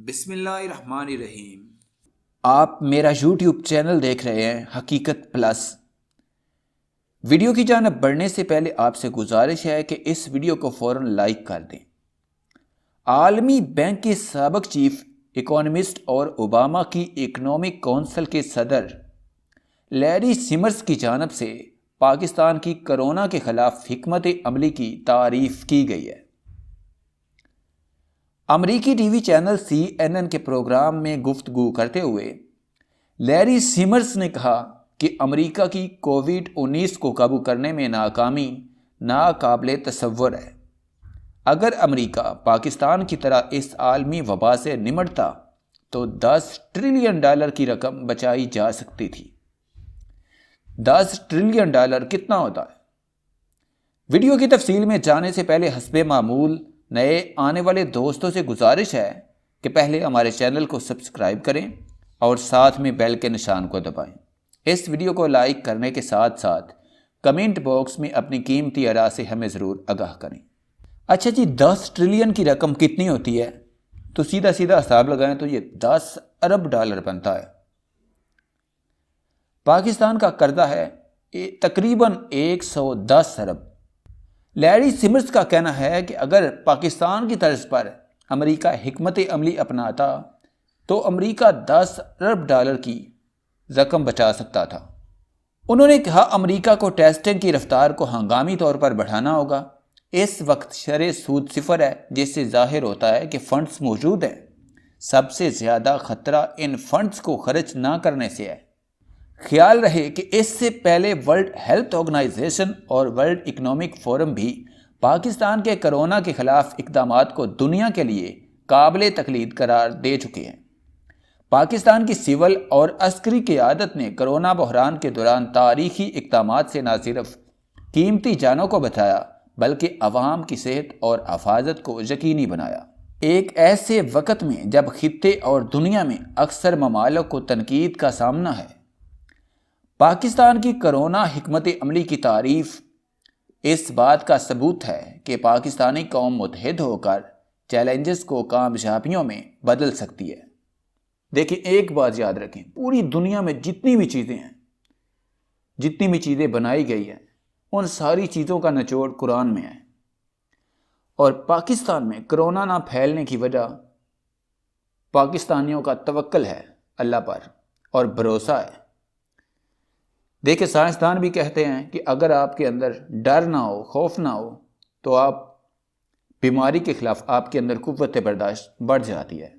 بسم اللہ الرحمن الرحیم۔ آپ میرا یوٹیوب چینل دیکھ رہے ہیں حقیقت پلس۔ ویڈیو کی جانب بڑھنے سے پہلے آپ سے گزارش ہے کہ اس ویڈیو کو فوراً لائک کر دیں۔ عالمی بینک کے سابق چیف اکانومسٹ اور اوباما کی اکنامک کونسل کے صدر لیری سمرز کی جانب سے پاکستان کی کرونا کے خلاف حکمت عملی کی تعریف کی گئی ہے۔ امریکی ٹی وی چینل CNN کے پروگرام میں گفتگو کرتے ہوئے لیری سمرز نے کہا کہ امریکہ کی کووڈ-19 کو قابو کرنے میں ناکامی ناقابل تصور ہے۔ اگر امریکہ پاکستان کی طرح اس عالمی وبا سے نمٹتا تو $10 ٹریلین کی رقم بچائی جا سکتی تھی۔ $10 ٹریلین کتنا ہوتا ہے؟ ویڈیو کی تفصیل میں جانے سے پہلے حسب معمول نئے آنے والے دوستوں سے گزارش ہے کہ پہلے ہمارے چینل کو سبسکرائب کریں اور ساتھ میں بیل کے نشان کو دبائیں۔ اس ویڈیو کو لائک کرنے کے ساتھ ساتھ کمنٹ باکس میں اپنی قیمتی آراء سے ہمیں ضرور آگاہ کریں۔ اچھا جی، 10 ٹریلین کی رقم کتنی ہوتی ہے؟ تو سیدھا حساب لگائیں تو یہ $10 ارب بنتا ہے۔ پاکستان کا قرضہ ہے تقریباً 110 ارب۔ لیری سمرز کا کہنا ہے کہ اگر پاکستان کی طرز پر امریکہ حکمت عملی اپناتا تو امریکہ $10 ارب کی رقم بچا سکتا تھا۔ انہوں نے کہا امریکہ کو ٹیسٹنگ کی رفتار کو ہنگامی طور پر بڑھانا ہوگا۔ اس وقت شرح سود 0 ہے، جس سے ظاہر ہوتا ہے کہ فنڈز موجود ہیں۔ سب سے زیادہ خطرہ ان فنڈز کو خرچ نہ کرنے سے ہے۔ خیال رہے کہ اس سے پہلے ورلڈ ہیلتھ آرگنائزیشن اور ورلڈ اکنامک فورم بھی پاکستان کے کرونا کے خلاف اقدامات کو دنیا کے لیے قابل تقلید قرار دے چکے ہیں۔ پاکستان کی سول اور عسکری قیادت نے کرونا بحران کے دوران تاریخی اقدامات سے نہ صرف قیمتی جانوں کو بچایا بلکہ عوام کی صحت اور حفاظت کو یقینی بنایا۔ ایک ایسے وقت میں جب خطے اور دنیا میں اکثر ممالک کو تنقید کا سامنا ہے، پاکستان کی کرونا حکمت عملی کی تعریف اس بات کا ثبوت ہے کہ پاکستانی قوم متحد ہو کر چیلنجز کو کامیابیوں میں بدل سکتی ہے۔ دیکھیں، ایک بات یاد رکھیں، پوری دنیا میں جتنی بھی چیزیں ہیں، جتنی بھی چیزیں بنائی گئی ہیں، ان ساری چیزوں کا نچوڑ قرآن میں ہے۔ اور پاکستان میں کرونا نہ پھیلنے کی وجہ پاکستانیوں کا توکل ہے اللہ پر اور بھروسہ ہے۔ دیکھیں، سائنسدان بھی کہتے ہیں کہ اگر آپ کے اندر ڈر نہ ہو، خوف نہ ہو، تو بیماری کے خلاف آپ کے اندر قوت برداشت بڑھ جاتی ہے۔